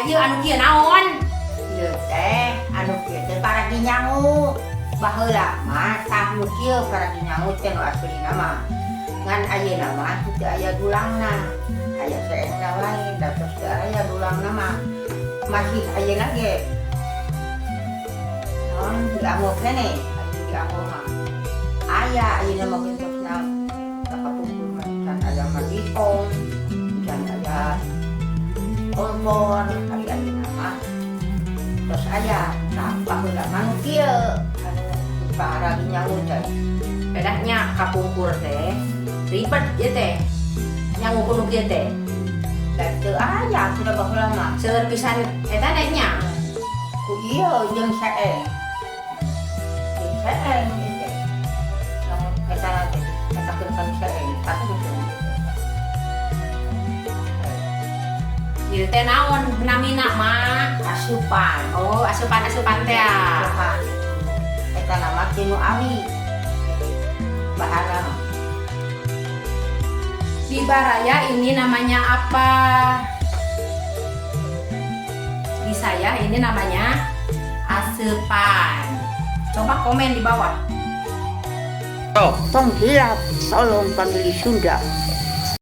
ieu anu kieu naon? Ieu teh anu kieu teh paragi nyangu. Baheula mah tah nu kieu paragi nyangu teh nu aslina mah. Ngan ayeuna mah teu aya dulangna. Aya seengna wae, da tos teu aya dulangna mah. Masih ayeuna ge. Non diamuk keneh, diamuk mah. Aya ayeuna mah bentosna kapatumpul mah can aya magipong, can aya kompor, ari ayeuna mah. Terus aya nah baheula mah nu kieu anu paragi nyangu teh. Bedanya kapungkur teh ribet ieu teh. Nyangu kudu kieu teh. Da teu aya sudah baheula mah. Seueur pisan eta teh nya. Ku ieu jeung saeng. Jeung saeng ieu teh. Lamun eta teh eta keur saeng, tapi jeung Ieu teh naon namina mah? asupan. Oh, asupan-asupan teh. Asupan. Eta nama tinu ami. Bahana Di Baraya ini namanya apa? Di saya ini namanya asupan. Coba komen di bawah. Tong hilap, tolong panggil Sunda.